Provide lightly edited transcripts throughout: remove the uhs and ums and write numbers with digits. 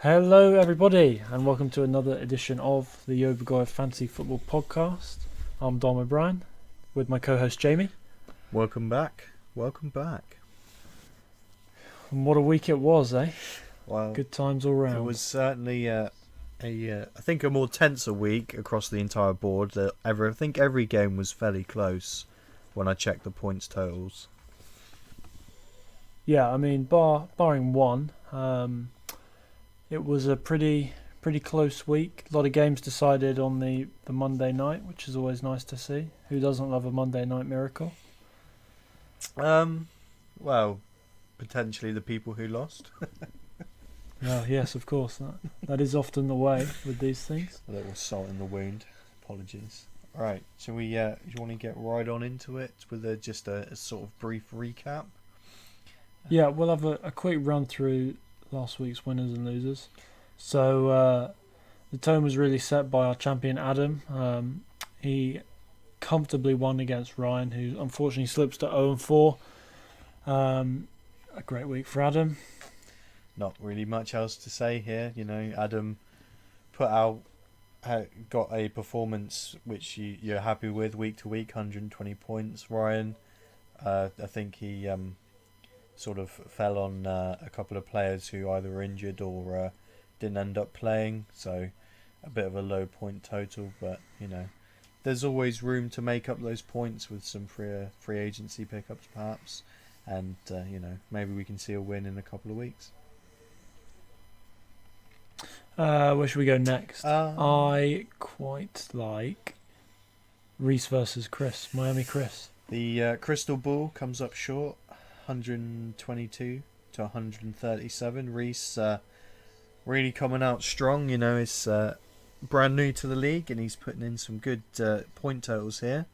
Hello everybody and welcome to another edition of the Yobagoya Fantasy Football Podcast. I'm Dom O'Brien with my co-host Jamie. Welcome back. And what a week it was, eh? Well, good times all round. It was certainly I think a more tenser week across the entire board. I think every game was fairly close when I checked the points totals. Yeah, I mean, barring one, it was a pretty close week. A lot of games decided on the Monday night, which is always nice to see. Who doesn't love a Monday night miracle? Well, potentially the people who lost. Oh, yes, of course. That is often the way with these things. A little salt in the wound. Apologies. All right, so do you want to get right on into it with just a sort of brief recap? Yeah, we'll have a quick run through last week's winners and losers. So the tone was really set by our champion Adam. He comfortably won against Ryan, who unfortunately slips to 0-4. A great week for Adam. Not really much else to say here. You know, Adam got a performance which you're happy with week to week, 120 points. Ryan, I think he sort of fell on a couple of players who either were injured or didn't end up playing, so a bit of a low point total, but you know, there's always room to make up those points with some free agency pickups perhaps, and you know, maybe we can see a win in a couple of weeks. Where should we go next? I quite like Reese versus Chris, Miami Chris. The crystal ball comes up short, 122 to 137. Reese really coming out strong. You know, he's brand new to the league and he's putting in some good point totals here.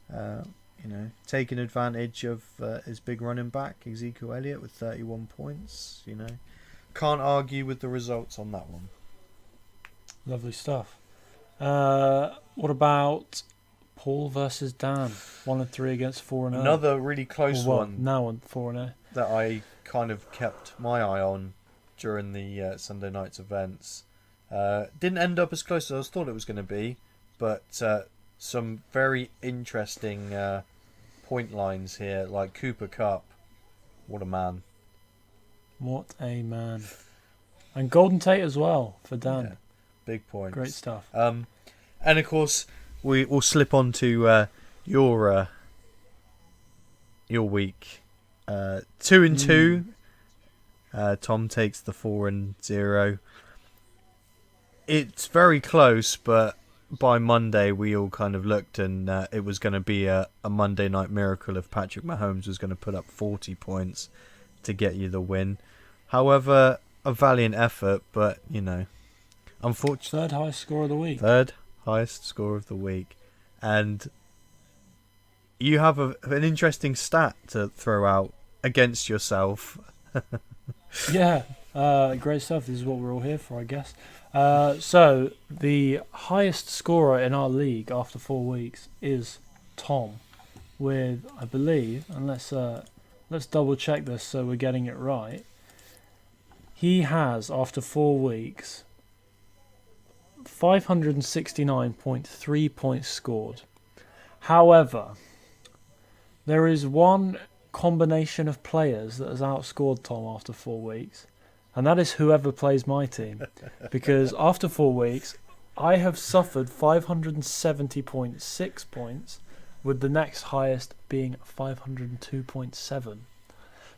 You know, taking advantage of his big running back Ezekiel Elliott with 31 points. You know, can't argue with the results on that one. Lovely stuff. What about Paul versus Dan? 1-3 against 4-0. Another really close one. Now on 4-0. That I kind of kept my eye on during the Sunday night's events. Didn't end up as close as I thought it was going to be, but some very interesting point lines here, like Cooper Kupp. What a man. What a man. And Golden Tate as well for Dan. Yeah, big points. Great stuff. And of course, we will slip on to your week. 2-2. Tom takes the 4-0. It's very close, but by Monday we all kind of looked and it was going to be a Monday night miracle if Patrick Mahomes was going to put up 40 points to get you the win. However, a valiant effort, but you know, unfortunately, third highest score of the week. Third highest score of the week, and you have an interesting stat to throw out against yourself. Yeah, great stuff. This is what we're all here for, I guess. So the highest scorer in our league after 4 weeks is Tom, with, I believe, and let's double check this so we're getting it right. He has, after 4 weeks, 569.3 points scored. However, there is one combination of players that has outscored Tom after 4 weeks, and that is whoever plays my team. Because after 4 weeks, I have suffered 570.6 points, with the next highest being 502.7.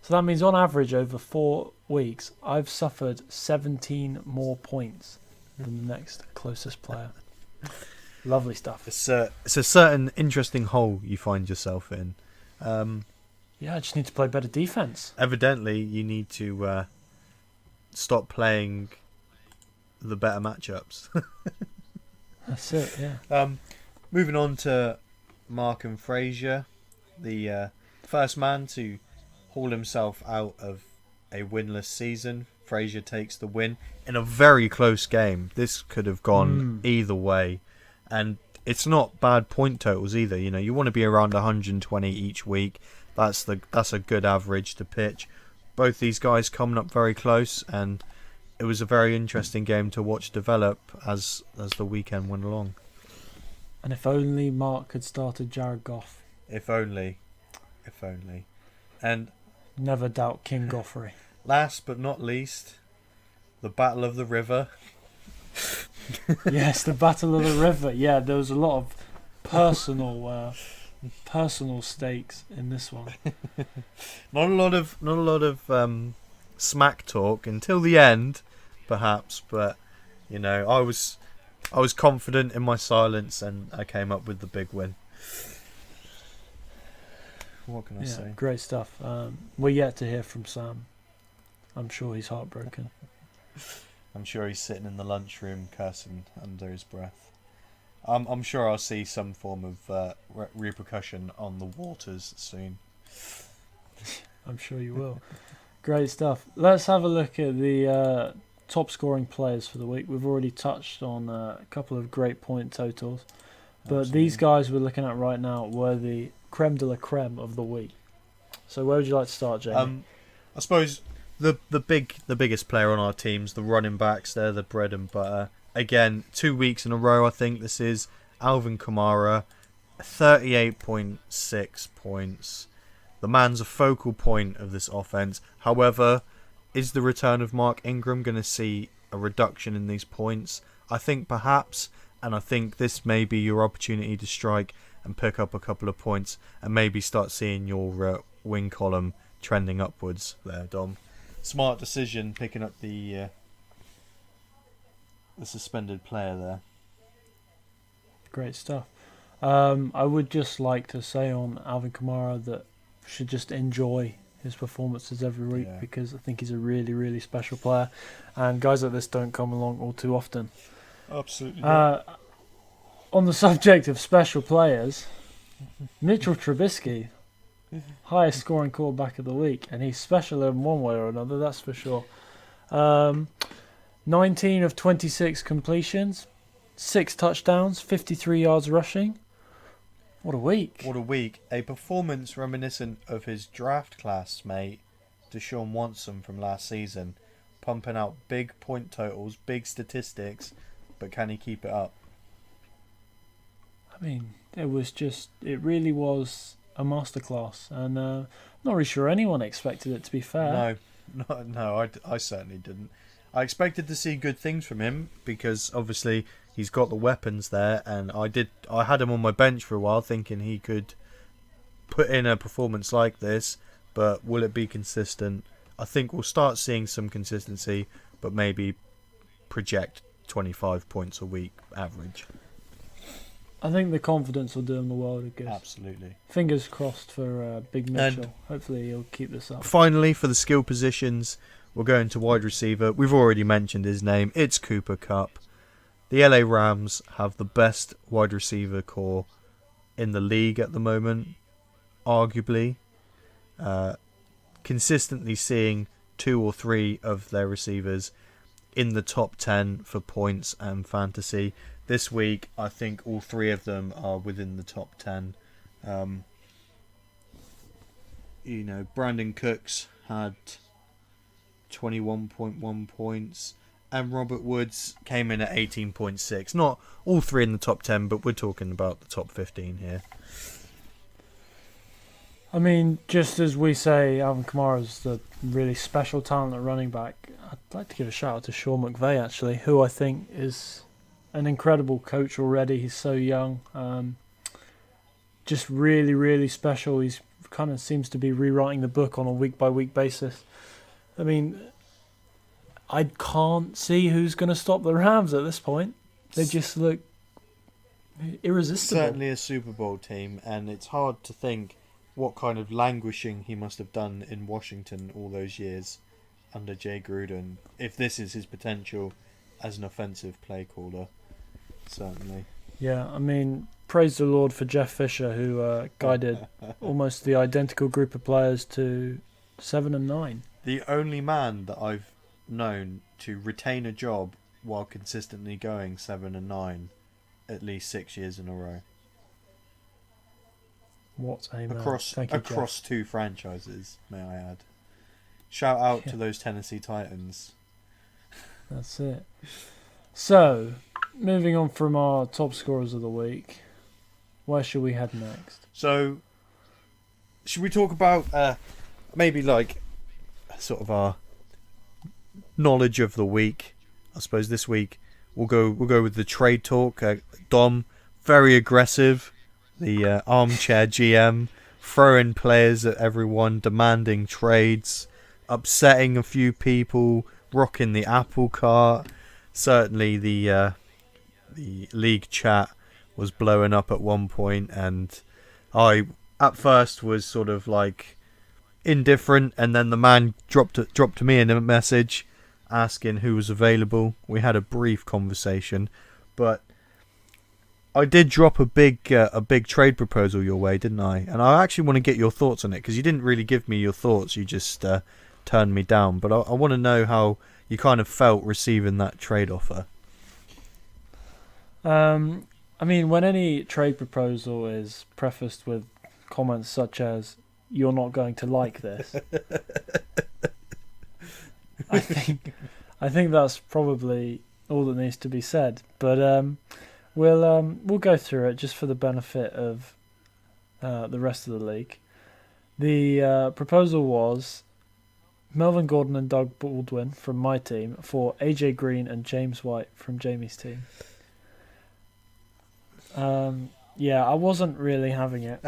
So that means on average over 4 weeks, I've suffered 17 more points than the next closest player. Lovely stuff. It's a certain interesting hole you find yourself in. Yeah, I just need to play better defense. Evidently, you need to stop playing the better matchups. That's it, yeah. Moving on to Mark and Frazier, the first man to haul himself out of a winless season Frazier takes the win in a very close game. This could have gone either way, and it's not bad point totals either. You know, you want to be around 120 each week. That's a good average to pitch. Both these guys coming up very close, and it was a very interesting game to watch develop as the weekend went along. And if only Mark had started Jared Goff. If only. And never doubt King Goffrey. Last but not least, the Battle of the River. Yes, the Battle of the River. Yeah, there was a lot of personal stakes in this one. Not a lot of smack talk until the end, perhaps. But you know, I was confident in my silence, and I came up with the big win. What can I say? Great stuff. We're yet to hear from Sam. I'm sure he's heartbroken. I'm sure he's sitting in the lunchroom cursing under his breath. I'm sure I'll see some form of repercussion on the waters soon. I'm sure you will. Great stuff. Let's have a look at the top scoring players for the week. We've already touched on a couple of great point totals. But Absolutely. These guys we're looking at right now were the creme de la creme of the week. So where would you like to start, Jamie? I suppose the biggest player on our teams, the running backs, they're the bread and butter. Again, 2 weeks in a row, I think this is Alvin Kamara, 38.6 points. The man's a focal point of this offense. However, is the return of Mark Ingram going to see a reduction in these points? I think perhaps, and I think this may be your opportunity to strike and pick up a couple of points and maybe start seeing your win column trending upwards there, Dom. Smart decision picking up the suspended player there. Great stuff. I would just like to say on Alvin Kamara that we should just enjoy his performances every week because I think he's a really, really special player, and guys like this don't come along all too often. Absolutely. On the subject of special players, Mitchell Trubisky, highest scoring quarterback of the week, and he's special in one way or another, that's for sure. 19 of 26 completions, 6 touchdowns, 53 yards rushing. What a week. What a week. A performance reminiscent of his draft classmate, Deshaun Watson from last season, pumping out big point totals, big statistics, but can he keep it up? I mean, it really was a masterclass, and I'm not really sure anyone expected it, to be fair. No, I certainly didn't. I expected to see good things from him because obviously he's got the weapons there, and I had him on my bench for a while thinking he could put in a performance like this, but will it be consistent? I think we'll start seeing some consistency, but maybe project 25 points a week average. I think the confidence will do him the world of good. Absolutely. Fingers crossed for Big Mitchell. Hopefully he'll keep this up. Finally, for the skill positions, we're going to wide receiver. We've already mentioned his name. It's Cooper Kupp. The LA Rams have the best wide receiver core in the league at the moment, arguably. Consistently seeing 2 or 3 of their receivers in the top 10 for points and fantasy. This week, I think all 3 of them are within the top 10. Brandon Cooks had 21.1 points, and Robert Woods came in at 18.6. Not all 3 in the top 10, but we're talking about the top 15 here. I mean, just as we say Alvin Kamara is the really special talent at running back, I'd like to give a shout out to Sean McVay, actually, who I think is an incredible coach already. He's so young. Just really, really special. He's kind of seems to be rewriting the book on a week-by-week basis. I mean, I can't see who's going to stop the Rams at this point. They just look irresistible. Certainly a Super Bowl team, and it's hard to think what kind of languishing he must have done in Washington all those years under Jay Gruden, if this is his potential as an offensive play caller. Certainly. Yeah, I mean, praise the Lord for Jeff Fisher, who guided almost the identical group of players to 7 and 9. The only man that I've known to retain a job while consistently going 7-9 at least 6 years in a row What a man. across Thank you, across Jeff. 2 franchises. May I add? Shout out Yeah, to those Tennessee Titans. that's it. So, moving on from our top scorers of the week, where should we head next? So, should we talk about maybe like sort of our knowledge of the week? I suppose this week we'll go with the trade talk. Dom, very aggressive, the armchair GM, throwing players at everyone, demanding trades, upsetting a few people, rocking the apple cart. Certainly, the league chat was blowing up at one point, and I at first was sort of like indifferent, and then the man dropped to me in a message asking who was available. We had a brief conversation, but I did drop a big trade proposal your way, didn't I? And I actually want to get your thoughts on it, because you didn't really give me your thoughts. You just turned me down. But I want to know how you kind of felt receiving that trade offer. I mean, when any trade proposal is prefaced with comments such as "You're not going to like this," I think that's probably all that needs to be said. But we'll go through it just for the benefit of the rest of the league. The proposal was Melvin Gordon and Doug Baldwin from my team for AJ Green and James White from Jamie's team. Yeah, I wasn't really having it.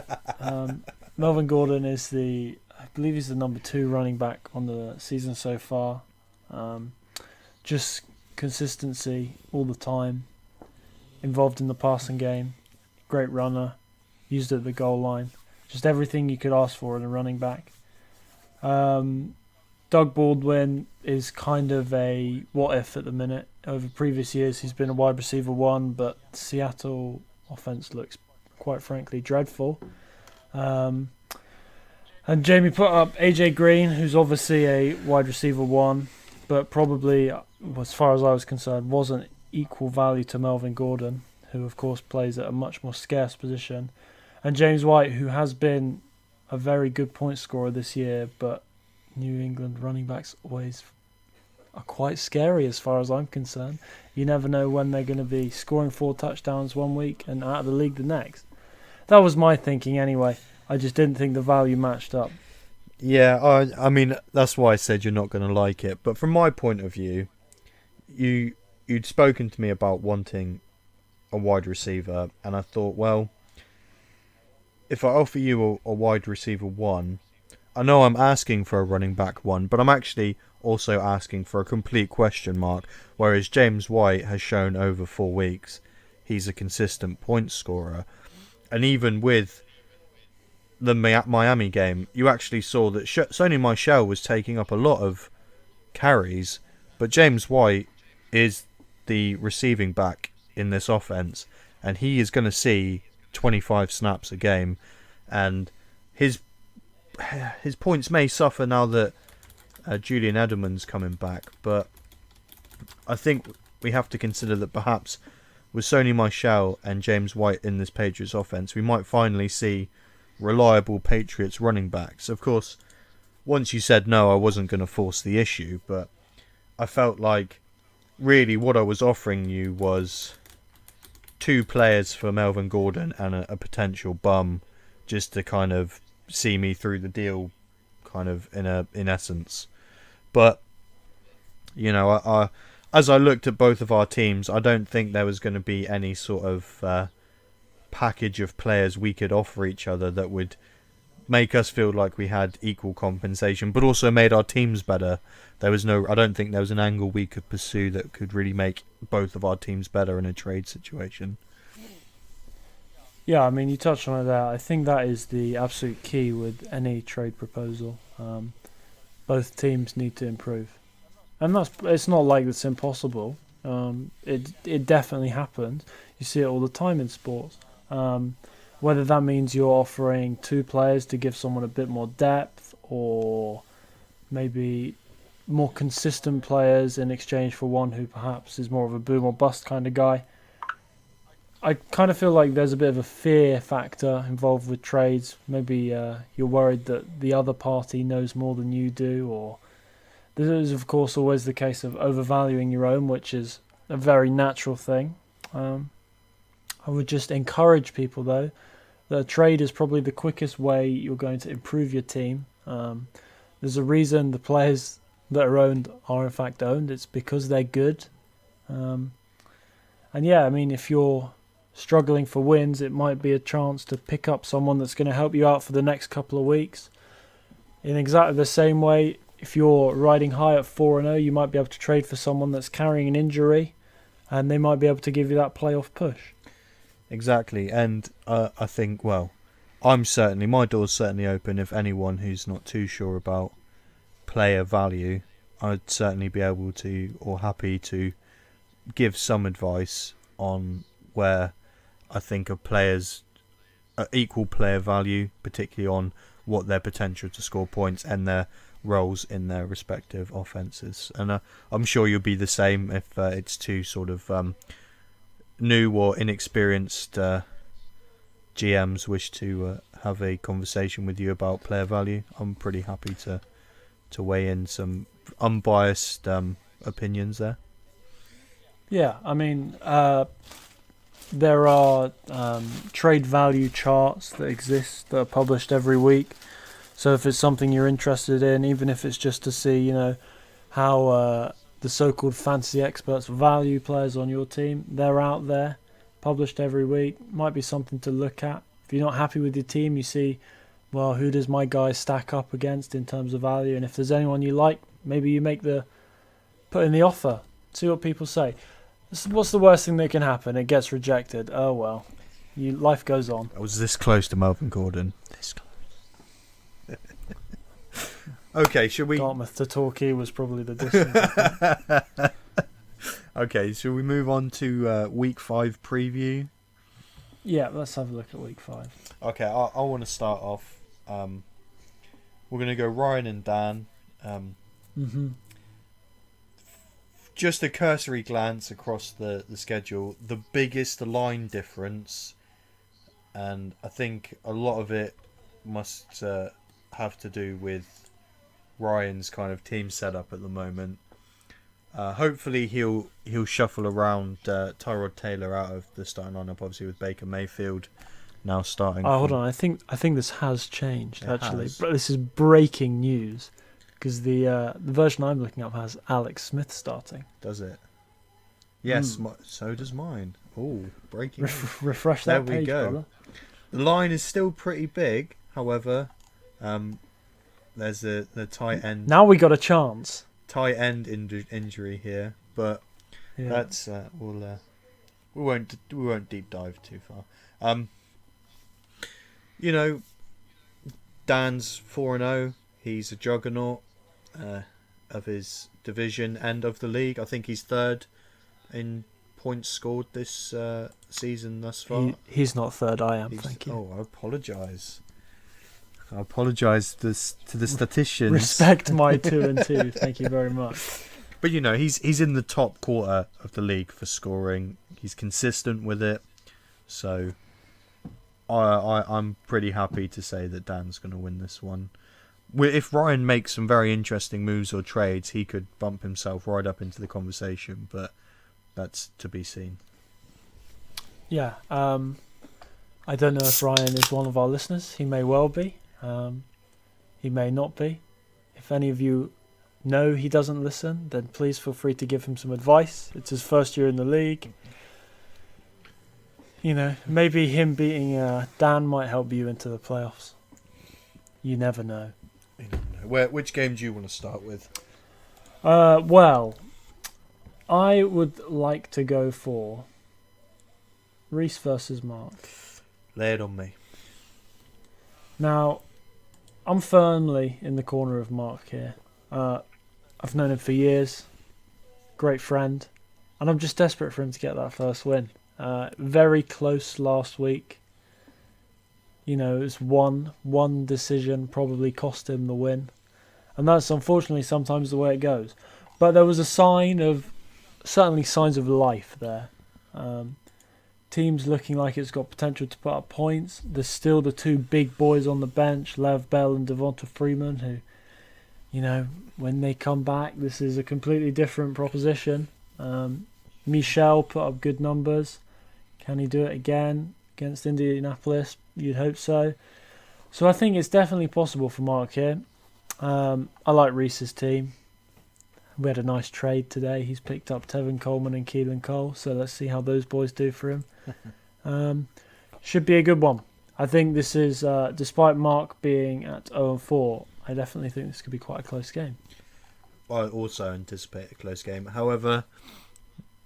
Melvin Gordon is I believe he's the number 2 running back on the season so far. Just consistency all the time. Involved in the passing game. Great runner. Used at the goal line. Just everything you could ask for in a running back. Doug Baldwin is kind of a what if at the minute. Over previous years he's been a wide receiver 1, but Seattle offense looks quite frankly dreadful. And Jamie put up AJ Green, who's obviously a wide receiver 1, but probably, as far as I was concerned, wasn't equal value to Melvin Gordon, who of course plays at a much more scarce position. And James White, who has been a very good point scorer this year, but New England running backs always are quite scary as far as I'm concerned. You never know when they're going to be scoring 4 touchdowns one week and out of the league the next. That was my thinking anyway. I just didn't think the value matched up. Yeah, I mean, that's why I said you're not going to like it. But from my point of view, you'd spoken to me about wanting a wide receiver, and I thought, well, if I offer you a wide receiver 1, I know I'm asking for a running back 1, but I'm actually also asking for a complete question mark, whereas James White has shown over 4 weeks he's a consistent point scorer. And even with the Miami game, you actually saw that Sony Michel was taking up a lot of carries, but James White is the receiving back in this offense, and he is going to see 25 snaps a game, and his points may suffer now that Julian Edelman's coming back, but I think we have to consider that perhaps with Sony Michel and James White in this Patriots offense, we might finally see reliable Patriots running backs. Of course, once you said no, I wasn't going to force the issue, but I felt like really what I was offering you was 2 players for Melvin Gordon and a potential bum, just to kind of see me through the deal, kind of in essence. But you know, I as I looked at both of our teams, I don't think there was going to be any sort of package of players we could offer each other that would make us feel like we had equal compensation, but also made our teams better. I don't think there was an angle we could pursue that could really make both of our teams better in a trade situation. Yeah, I mean, you touched on it there. I think that is the absolute key with any trade proposal. Both teams need to improve, and it's not like it's impossible. It definitely happens. You see it all the time in sports. Whether that means you're offering 2 players to give someone a bit more depth, or maybe more consistent players in exchange for one who perhaps is more of a boom or bust kind of guy. I kind of feel like there's a bit of a fear factor involved with trades. Maybe you're worried that the other party knows more than you do, or there is, of course, always the case of overvaluing your own, which is a very natural thing. I would just encourage people, though, that a trade is probably the quickest way you're going to improve your team. There's a reason the players that are owned are in fact owned. It's because they're good. And yeah, I mean, if you're struggling for wins, it might be a chance to pick up someone that's going to help you out for the next couple of weeks. In exactly the same way, if you're riding high at 4-0, you might be able to trade for someone that's carrying an injury, and they might be able to give you that playoff push. Exactly, and I think, well, my door's certainly open. If anyone who's not too sure about player value, I'd certainly be able to, or happy to, give some advice on where I think of players equal player value, particularly on what their potential to score points and their roles in their respective offences. And I'm sure you'll be the same if it's two sort of new or inexperienced GMs wish to have a conversation with you about player value. I'm pretty happy to weigh in some unbiased opinions there. Yeah, I mean, there are trade value charts that exist that are published every week. So if it's something you're interested in, even if it's just to see, how the so-called fantasy experts value players on your team, they're out there, published every week. Might be something to look at. If you're not happy with your team, you see, well, who does my guy stack up against in terms of value? And if there's anyone you like, maybe you put in the offer. See what people say. What's the worst thing that can happen? It gets rejected. Oh well, life goes on. I was this close to Melvin Gordon. This close. Okay, should we? Dartmouth to Torquay was probably the distance. Okay, should we move on to Week 5 preview? Yeah, let's have a look at Week 5. Okay, I want to start off. We're going to go Ryan and Dan. Just a cursory glance across the schedule. The biggest line difference, and I think a lot of it must have to do with Ryan's kind of team setup at the moment. Hopefully he'll shuffle around Tyrod Taylor out of the starting lineup, obviously with Baker Mayfield now starting. Oh, hold on. I think this has changed actually. But this is breaking news. Because the version I'm looking up has Alex Smith starting. Does it? Yes, so does mine. Oh, breaking news. Refresh that page, there we go. brother. The line is still pretty big, however, there's the tight end. Now we got a chance. Tight end injury here, but that's we won't deep dive too far. Dan's 4-0. He's a juggernaut of his division and of the league. I think he's third in points scored this season thus far. He's not third, I am, thank you. Oh, I apologise. I apologise to the statisticians. Respect my 2 and 2, thank you very much. But he's in the top quarter of the league for scoring. He's consistent with it. So I'm pretty happy to say that Dan's going to win this one. If Ryan makes some very interesting moves or trades, he could bump himself right up into the conversation, but that's to be seen. Yeah, I don't know if Ryan is one of our listeners. He may well be. He may not be. If any of you know he doesn't listen, then please feel free to give him some advice. It's his first year in the league. Maybe him beating Dan might help you into the playoffs. You never know. Which game do you want to start with? Well, I would like to go for Reese versus Mark. Lay it on me. Now, I'm firmly in the corner of Mark here. I've known him for years. Great friend. And I'm just desperate for him to get that first win. Very close last week. It was one decision probably cost him the win. and that's unfortunately sometimes the way it goes. But there was certainly signs of life there. Teams looking like it's got potential to put up points. There's still the two big boys on the bench, Lev Bell and Devonta Freeman, who, when they come back, this is a completely different proposition. Michel put up good numbers. Can he do it again against Indianapolis? You'd hope so. So I think it's definitely possible for Mark here. I like Reese's team. We had a nice trade today. He's picked up Tevin Coleman and Keelan Cole, so let's see how those boys do for him. Should be a good one. I think this is, despite Mark being at 0-4, I definitely think this could be quite a close game. I also anticipate a close game. However,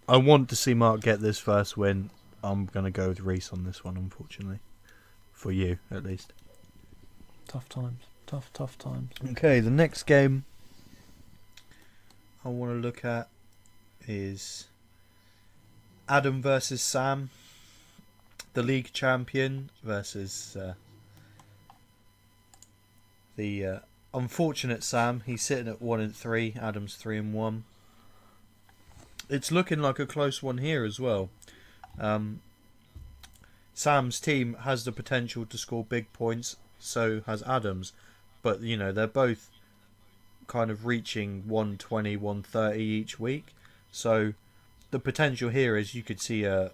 I want to see Mark get this first win. I'm going to go with Reese on this one, unfortunately. For you, at least. Tough times. Tough times. Okay, the next game I want to look at is Adam versus Sam, the league champion versus the unfortunate Sam. He's sitting at 1-3. Adam's 3-1. It's looking like a close one here as well. Sam's team has the potential to score big points, so has Adam's, but they're both kind of reaching 120, 130 each week. So the potential here is you could see a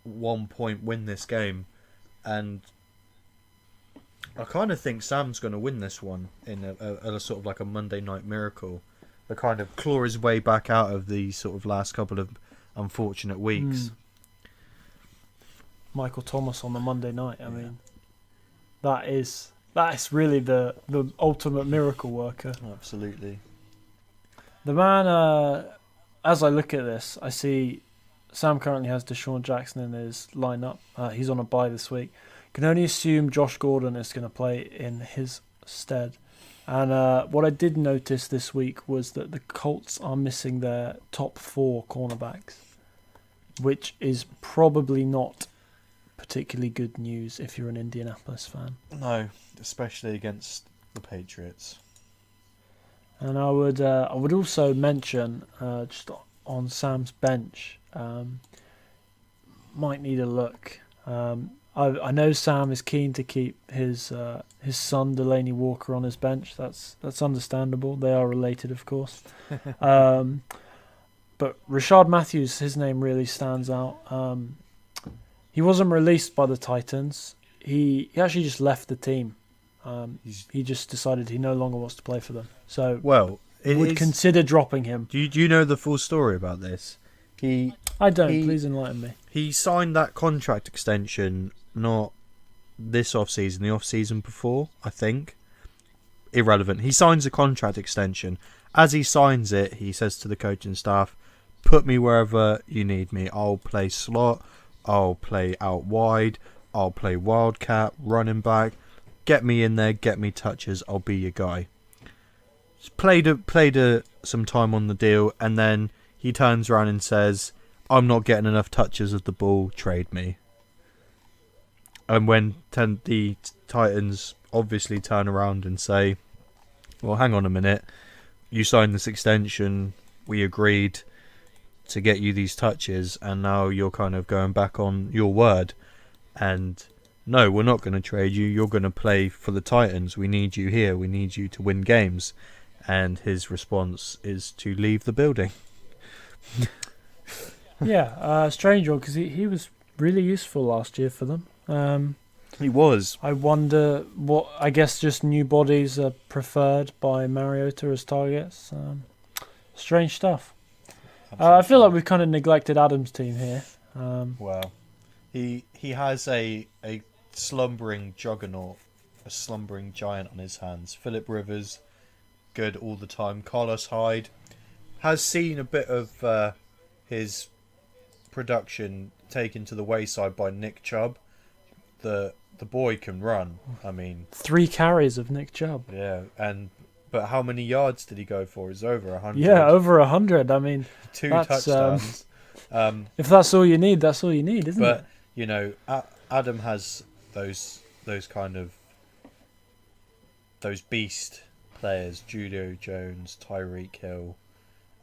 1 point win this game, and I kind of think Sam's going to win this one in a sort of like a Monday Night Miracle, to kind of claw his way back out of the sort of last couple of unfortunate weeks. Michael Thomas on the Monday night. I mean, that is really the ultimate miracle worker. Absolutely. The man, as I look at this, I see Sam currently has Deshaun Jackson in his lineup. He's on a bye this week. Can only assume Josh Gordon is going to play in his stead. And what I did notice this week was that the Colts are missing their top 4 cornerbacks, which is probably not particularly good news if you're an Indianapolis fan. No, especially against the Patriots. And I would also mention just on Sam's bench, might need a look. I know Sam is keen to keep his son Delaney Walker on his bench. That's understandable. They are related, of course. But Rashard Matthews, his name really stands out. He wasn't released by the Titans. He actually just left the team. He just decided he no longer wants to play for them. So would consider dropping him. Do you know the full story about this? I don't. Please enlighten me. He signed that contract extension not this off-season, the off-season before, I think. Irrelevant. He signs a contract extension. As he signs it, he says to the coaching staff, "Put me wherever you need me. I'll play slot. I'll play out wide. I'll play wildcat, running back. Get me in there. Get me touches. I'll be your guy." Played some time on the deal, and then he turns around and says, "I'm not getting enough touches of the ball. Trade me." And when the Titans obviously turn around and say, "Well, hang on a minute. You signed this extension. We agreed to get you these touches, and now you're kind of going back on your word. And no, we're not going to trade you. You're going to play for the Titans. We need you here. We need you to win games." And his response is to leave the building. Strange one, because he was really useful last year for them. He was. I wonder I guess just new bodies are preferred by Mariota as targets. Strange stuff. I feel like we've kind of neglected Adam's team here. Well, he has a slumbering juggernaut, a slumbering giant on his hands. Phillip Rivers, good all the time. Carlos Hyde has seen a bit of his production taken to the wayside by Nick Chubb. The boy can run. I mean, 3 carries of Nick Chubb. Yeah, but how many yards did he go for? It's over 100. Yeah, over 100. I mean, 2 touchdowns. If that's all you need, that's all you need, isn't it? But Adam has those kind of those beast players: Julio Jones, Tyreek Hill,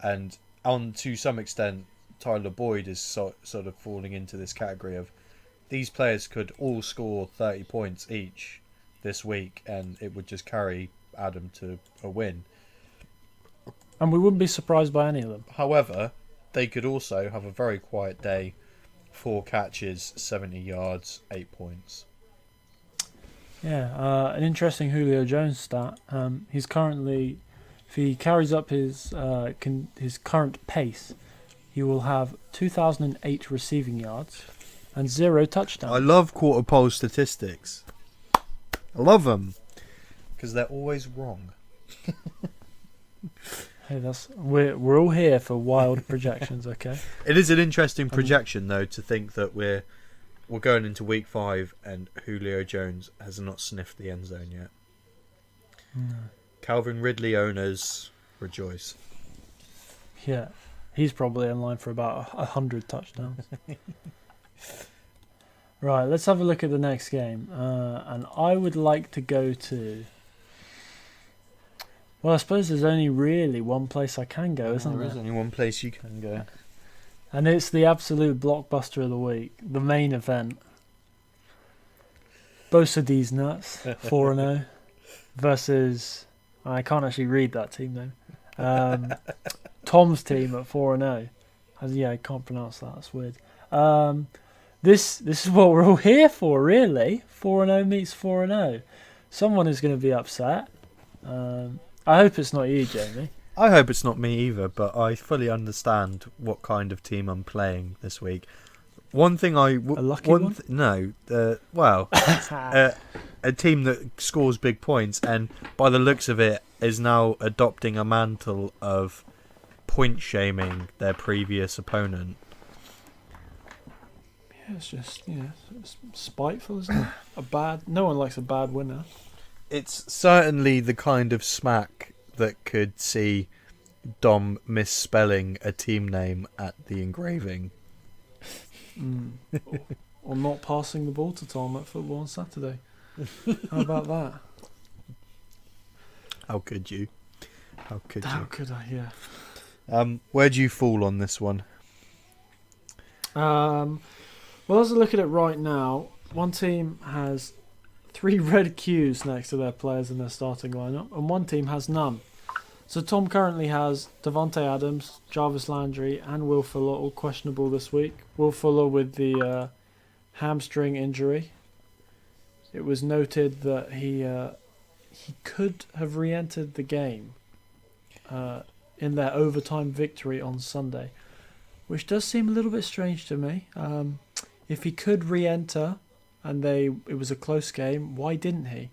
and on to some extent, Tyler Boyd is sort of falling into this category of these players could all score 30 points each this week, and it would just carry Adam to a win. And we wouldn't be surprised by any of them. However, they could also have a very quiet day. 4 catches, 70 yards, 8 points. Yeah, an interesting Julio Jones stat. He's currently, if he carries up his current pace, he will have 2,008 receiving yards and 0 touchdowns. I love quarter pole statistics. I love them because they're always wrong. Hey, we're all here for wild projections, okay? It is an interesting projection, though, to think that we're going into week 5 and Julio Jones has not sniffed the end zone yet. No. Calvin Ridley owners rejoice. Yeah, he's probably in line for about 100 touchdowns. Right, let's have a look at the next game. And I would like to go to... Well, I suppose there's only really one place I can go, isn't there? There is only one place you can go. And it's the absolute blockbuster of the week, the main event. Bosa D's Nuts, 4-0, versus... I can't actually read that team name. Tom's team at 4-0. Yeah, I can't pronounce that, that's weird. This is what we're all here for, really. 4-0 meets 4-0. Someone is going to be upset. I hope it's not you, Jamie. I hope it's not me either, but I fully understand what kind of team I'm playing this week. One thing a lucky one? No. A team that scores big points and, by the looks of it, is now adopting a mantle of point shaming their previous opponent. Yeah, it's just, it's spiteful, isn't it? No one likes a bad winner. It's certainly the kind of smack that could see Dom misspelling a team name at the engraving. Or not passing the ball to Tom at football on Saturday. How about that? How could you? How could I, yeah. Where do you fall on this one? Well, as I look at it right now, one team has 3 red Qs next to their players in their starting lineup, and one team has none. So Tom currently has Davante Adams, Jarvis Landry, and Will Fuller all questionable this week. Will Fuller with the hamstring injury. It was noted that he could have re-entered the game in their overtime victory on Sunday, which does seem a little bit strange to me. If he could re-enter and it was a close game, why didn't he?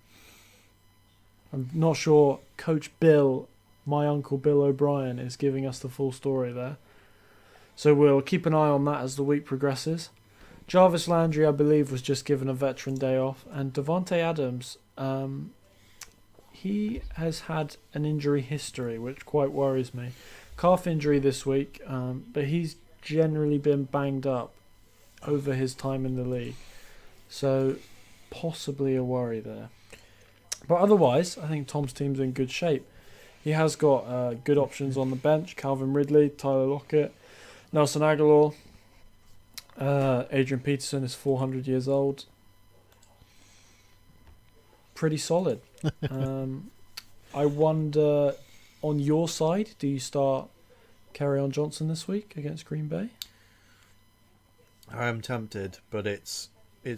I'm not sure Coach Bill, my Uncle Bill O'Brien, is giving us the full story there. So we'll keep an eye on that as the week progresses. Jarvis Landry, I believe, was just given a veteran day off. And Davante Adams, he has had an injury history, which quite worries me. Calf injury this week, but he's generally been banged up over his time in the league. So possibly a worry there. But otherwise, I think Tom's team's in good shape. He has got good options on the bench. Calvin Ridley, Tyler Lockett, Nelson Aguilar. Adrian Peterson is 400 years old. Pretty solid. I wonder, on your side, do you start Kerryon Johnson this week against Green Bay? I am tempted, but it's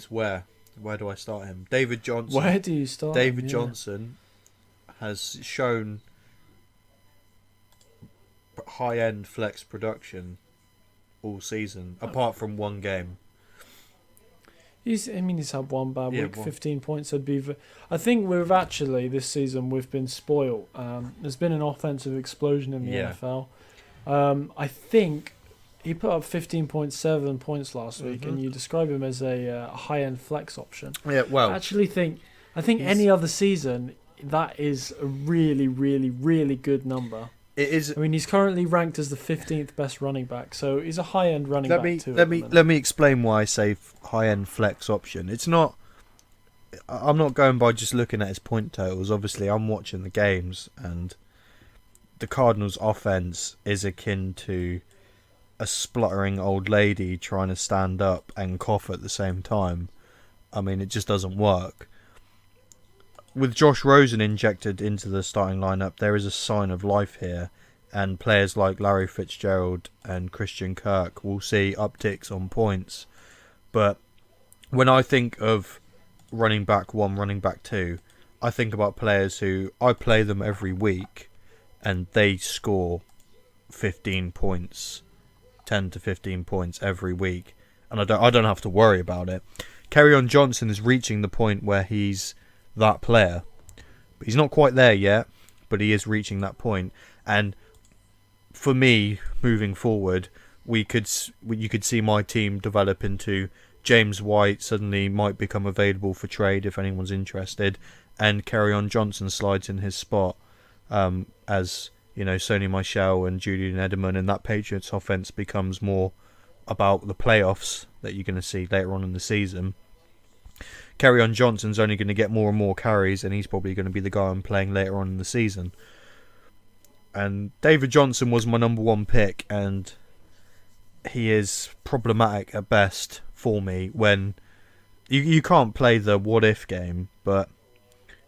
where? Where do I start him? David Johnson. Where do you start David him? Johnson has shown high-end flex production all season, apart from one game. He's had one bad week, one. 15 points. I think this season we've been spoiled. There's been an offensive explosion in the NFL. I think he put up 15.7 points last week, and you describe him as a high-end flex option. Yeah, well, I think any other season that is a really, really, really good number. It is. I mean, he's currently ranked as the 15th best running back, so he's a high-end running back too. Let me explain why I say high-end flex option. It's not I'm not going by just looking at his point totals. Obviously, I'm watching the games, and the Cardinals' offense is akin to a spluttering old lady trying to stand up and cough at the same time. I mean, it just doesn't work. With Josh Rosen injected into the starting lineup, there is a sign of life here, and players like Larry Fitzgerald and Christian Kirk will see upticks on points. But when I think of running back 1, running back 2, I think about players who I play them every week and they score 15 points, 10 to 15 points every week, and I don't have to worry about it. Kerryon Johnson is reaching the point where he's that player. But he's not quite there yet, but he is reaching that point. And for me, moving forward, you could see my team develop into James White suddenly might become available for trade if anyone's interested, and Kerryon Johnson slides in his spot, as Sony Michel and Julian Edelman, and that Patriots offense becomes more about the playoffs that you're going to see later on in the season. Kerryon Johnson's only going to get more and more carries, and he's probably going to be the guy I'm playing later on in the season. And David Johnson was my number 1 pick, and he is problematic at best for me when you can't play the what if game, but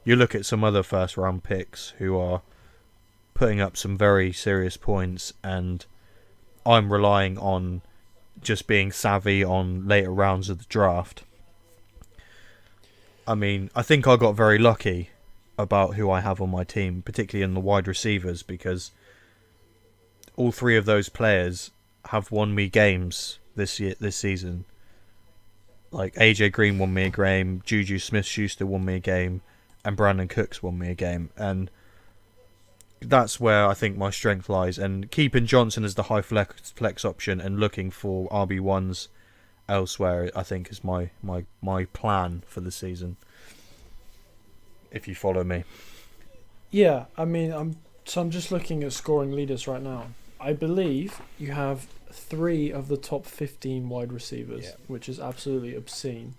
you look at some other first round picks who are putting up some very serious points, and I'm relying on just being savvy on later rounds of the draft. I mean, I think I got very lucky about who I have on my team, particularly in the wide receivers, because all 3 of those players have won me games this season. Like AJ Green won me a game, Juju Smith-Schuster won me a game, and Brandon Cooks won me a game, and that's where I think my strength lies. And keeping Johnson as the high flex option and looking for RB1s elsewhere, I think, is my plan for the season. If you follow me. Yeah, I mean, I'm just looking at scoring leaders right now. I believe you have 3 of the top 15 wide receivers, which is absolutely obscene.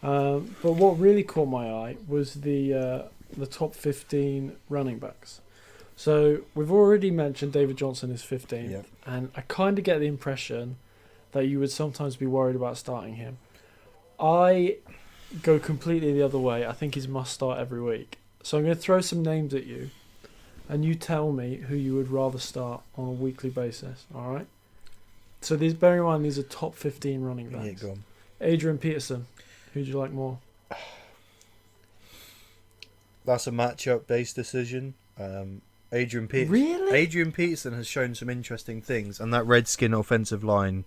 But what really caught my eye was the top 15 running backs. So we've already mentioned David Johnson is 15th, and I kind of get the impression that you would sometimes be worried about starting him. I go completely the other way. I think he's must start every week. So I'm going to throw some names at you, and you tell me who you would rather start on a weekly basis. All right? So bear in mind, these are top 15 running backs. Yeah, go on. Adrian Peterson, who do you like more? That's a matchup-based decision. Adrian Peterson has shown some interesting things, and that Redskin offensive line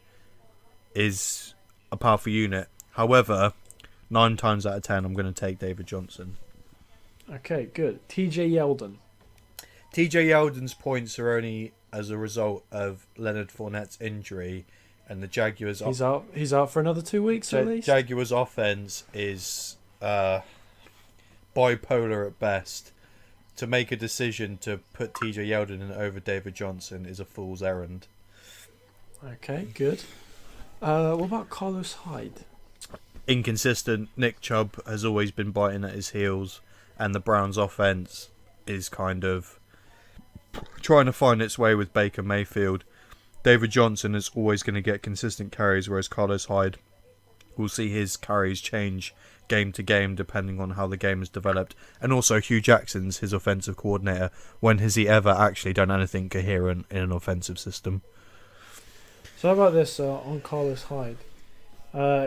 is a powerful unit. However, 9 times out of 10, I'm going to take David Johnson. Okay, good. TJ Yeldon. TJ Yeldon's points are only as a result of Leonard Fournette's injury, and the Jaguars. He's out for another 2 weeks at least. Jaguars' offense is bipolar at best. To make a decision to put TJ Yeldon in over David Johnson is a fool's errand. Okay, good. What about Carlos Hyde? Inconsistent. Nick Chubb has always been biting at his heels, and the Browns' offense is kind of trying to find its way with Baker Mayfield. David Johnson is always going to get consistent carries, whereas Carlos Hyde will see his carries change game to game depending on how the game is developed. And also Hugh Jackson's his offensive coordinator. When has he ever actually done anything coherent in an offensive system? So how about this on Carlos Hyde?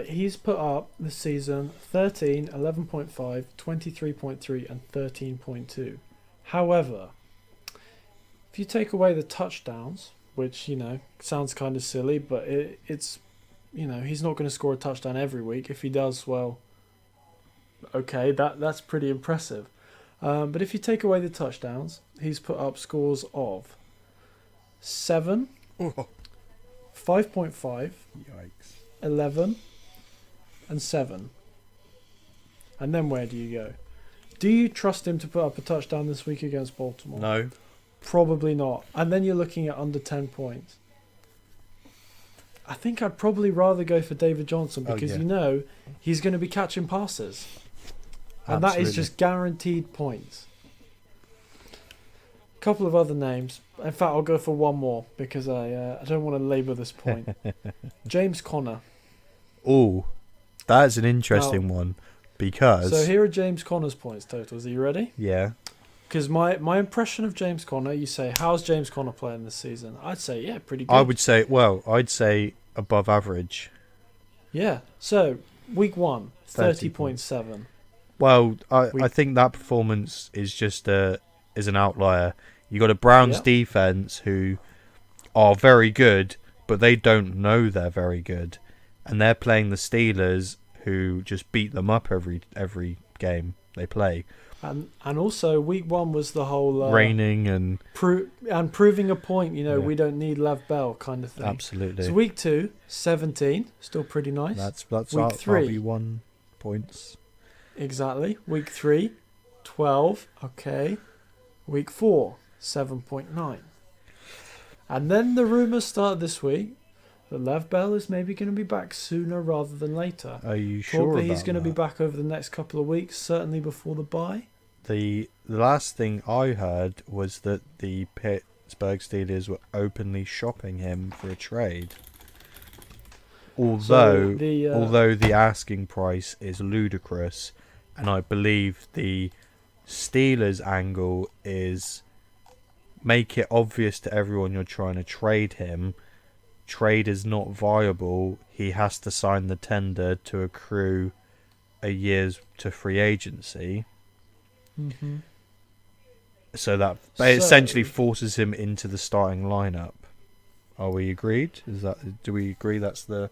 He's put up this season 13, 11.5, 23.3 and 13.2. However, if you take away the touchdowns, which, sounds kind of silly, but it's, he's not going to score a touchdown every week. If he does, well, okay, that's pretty impressive. But if you take away the touchdowns, he's put up scores of 7, 5.5, Yikes. 11, and 7. And then where do you go? Do you trust him to put up a touchdown this week against Baltimore? No. Probably not. And then you're looking at under 10 points. I think I'd probably rather go for David Johnson because he's going to be catching passes. And that is Absolutely. just guaranteed points. A couple of other names. In fact, I'll go for one more because I don't want to labour this point. James Conner. Oh, that's an Now, interesting one so because here are James Conner's points totals. Are you ready? yeah, Because my impression of James Conner, you say, how's James Conner playing this season? I'd say, yeah, pretty good. I'd say above average. Yeah. So, week 1, 30 points. 30.7. Well, I Week, think that performance is just is an outlier. You got a Browns yeah. defense who are very good, but they don't know they're very good, and they're playing the Steelers who just beat them up every game they play. And also, week 1 was the whole Raining and proving a point, yeah, we don't need Lev Bell kind of thing. absolutely. So week 2, 17, still pretty nice. That's week 3, RB1 points. exactly. Week 3, 12, okay. Week 4, 7.9. And then the rumours start this week that Lev Bell is maybe going to be back sooner rather than later. Are you sure Probably about he's going to be that? back over the next couple of weeks, certainly before the bye. The last thing I heard was that the Pittsburgh Steelers were openly shopping him for a trade. Although the asking price is ludicrous, and I believe the Steelers angle is make it obvious to everyone you're trying to trade him. Trade is not viable. He has to sign the tender to accrue a year's to free agency. Mm-hmm. So that essentially forces him into the starting lineup. Are we agreed? Do we agree that's the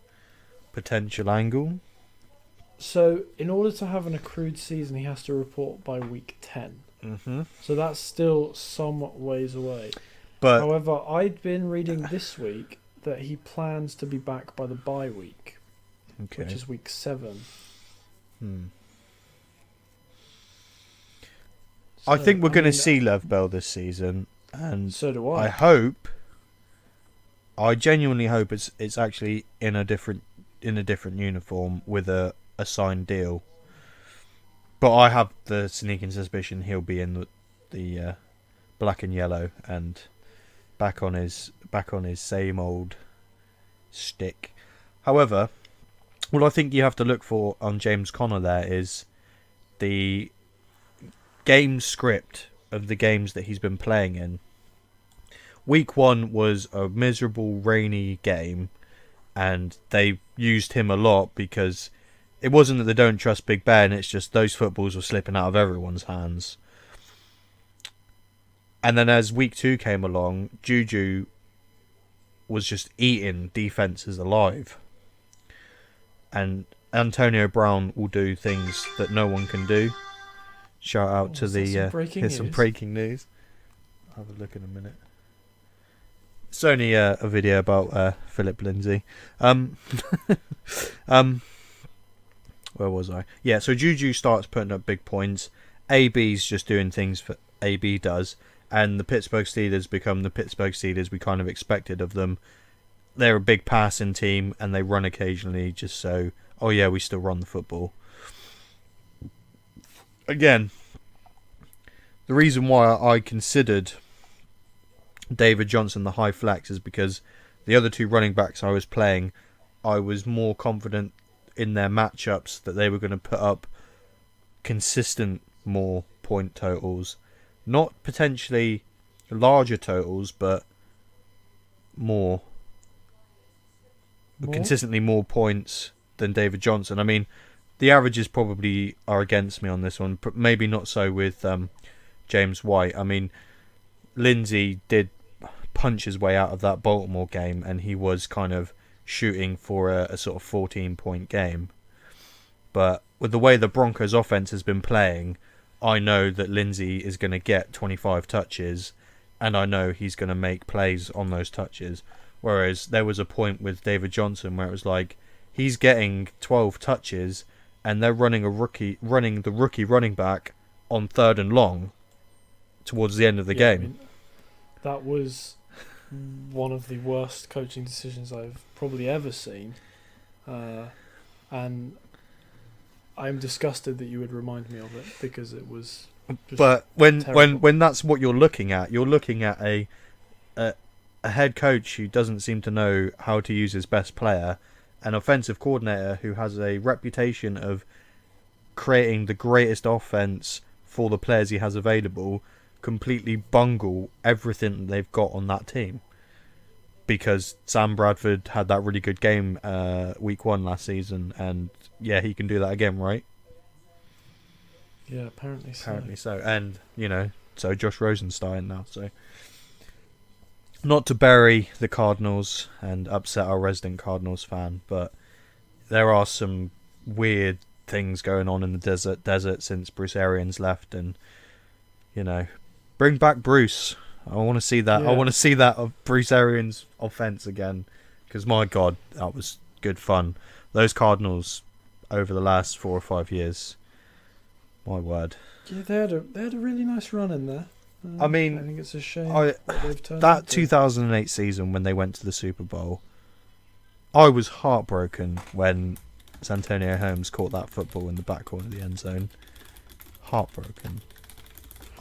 potential angle? So, in order to have an accrued season, he has to report by week 10. Mm-hmm. So that's still some ways away. But however, I'd been reading this week that he plans to be back by the bye week, okay. which is week 7. So, I think we're going to see Lev Bell this season, and so do I. I genuinely hope it's actually in a different uniform with a signed deal. But I have the sneaking suspicion he'll be in the black and yellow and back on his same old stick. However, what I think you have to look for on James Conner there is the game script of the games that he's been playing in. Week 1 was a miserable rainy game, and they used him a lot because it wasn't that they don't trust Big Ben, it's just those footballs were slipping out of everyone's hands. And then as week 2 came along, Juju was just eating defenses alive. And Antonio Brown will do things that no one can do. Shout out to the here's some breaking news. I'll have a look in a minute. It's only a video about Philip Lindsay. Where was I? Yeah, so Juju starts putting up big points. AB's just doing things for AB does, and the Pittsburgh Steelers become the Pittsburgh Steelers we kind of expected of them. They're a big passing team, and they run occasionally just so, oh yeah, we still run the football. Again, the reason why I considered David Johnson the high flex is because the other two running backs I was playing, I was more confident in their matchups that they were going to put up consistent more point totals. Not potentially larger totals, but more? Consistently more points than David Johnson. I mean, the averages probably are against me on this one, but maybe not so with James White. I mean, Lindsay did punch his way out of that Baltimore game, and he was kind of shooting for a sort of 14-point game. But with the way the Broncos offense has been playing, I know that Lindsay is going to get 25 touches, and I know he's going to make plays on those touches. Whereas there was a point with David Johnson where it was like he's getting 12 touches, and they're running the rookie running back on 3rd and long towards the end of the game. I mean, that was one of the worst coaching decisions I've probably ever seen, and I'm disgusted that you would remind me of it because it was. Just But when terrible. that's what you're looking at a head coach who doesn't seem to know how to use his best player, an offensive coordinator who has a reputation of creating the greatest offense for the players he has available, completely bungle everything they've got on that team. Because Sam Bradford had that really good game week 1 last season, and yeah, he can do that again, right? Yeah, apparently so. Apparently so. And, so Josh Rosenstein now, so... Not to bury the Cardinals and upset our resident Cardinals fan, but there are some weird things going on in the desert since Bruce Arians left, and bring back Bruce. I want to see that. Yeah. I want to see that of Bruce Arians' offense again, because my God, that was good fun. Those Cardinals over the last 4 or 5 years, my word. Yeah, they had a really nice run in there. I mean, I think it's a shame what they've turned that into. 2008 season when they went to the Super Bowl, I was heartbroken when Santonio Holmes caught that football in the back corner of the end zone. Heartbroken.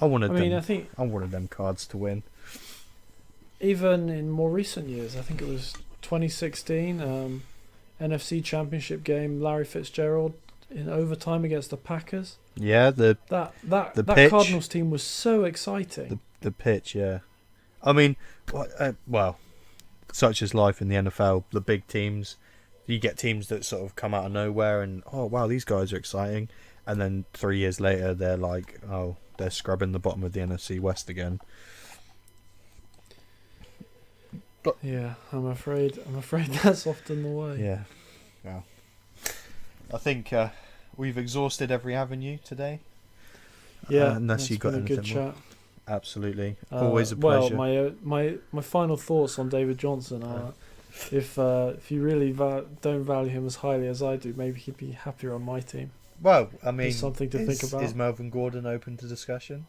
I wanted them cards to win. Even in more recent years, I think it was 2016, NFC Championship game, Larry Fitzgerald in overtime against the Packers. Yeah, the pitch. Cardinals team was so exciting. The pitch, yeah. I mean, well, such is life in the NFL. The big teams, you get teams that sort of come out of nowhere and, oh, wow, these guys are exciting. And then 3 years later, they're like, oh, they're scrubbing the bottom of the NFC West again. But, yeah, I'm afraid that's often the way. Yeah. Well, I think we've exhausted every avenue today. Yeah, unless you got been a good anything more. chat. Absolutely, always a pleasure. Well, my final thoughts on David Johnson are, if you really don't value him as highly as I do, maybe he'd be happier on my team. Well, I mean, There's something to think about. Is Melvin Gordon open to discussion?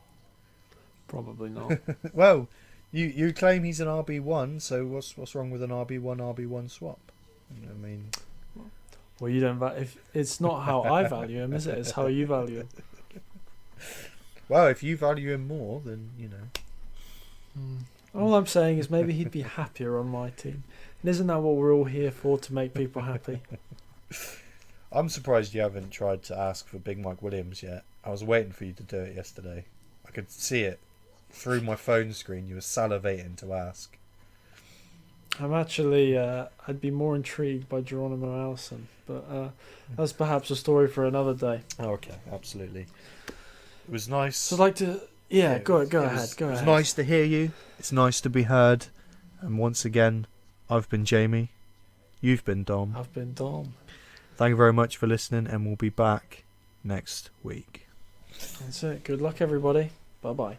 Probably not. Well, you claim he's an RB1, so what's wrong with an RB1 swap? I mean, well, you don't. If it's not how I value him, is it? It's how you value him. Well, if you value him more, then All I'm saying is maybe he'd be happier on my team. And isn't that what we're all here for, to make people happy? I'm surprised you haven't tried to ask for Big Mike Williams yet. I was waiting for you to do it yesterday. I could see it through my phone screen. You were salivating to ask. I'm actually, I'd be more intrigued by Geronimo Allison, but that's perhaps a story for another day. Okay, absolutely. It was nice. So I'd like to, go ahead. It was nice to hear you. It's nice to be heard. And once again, I've been Jamie. You've been Dom. I've been Dom. Thank you very much for listening, and we'll be back next week. That's it. Good luck, everybody. Bye-bye.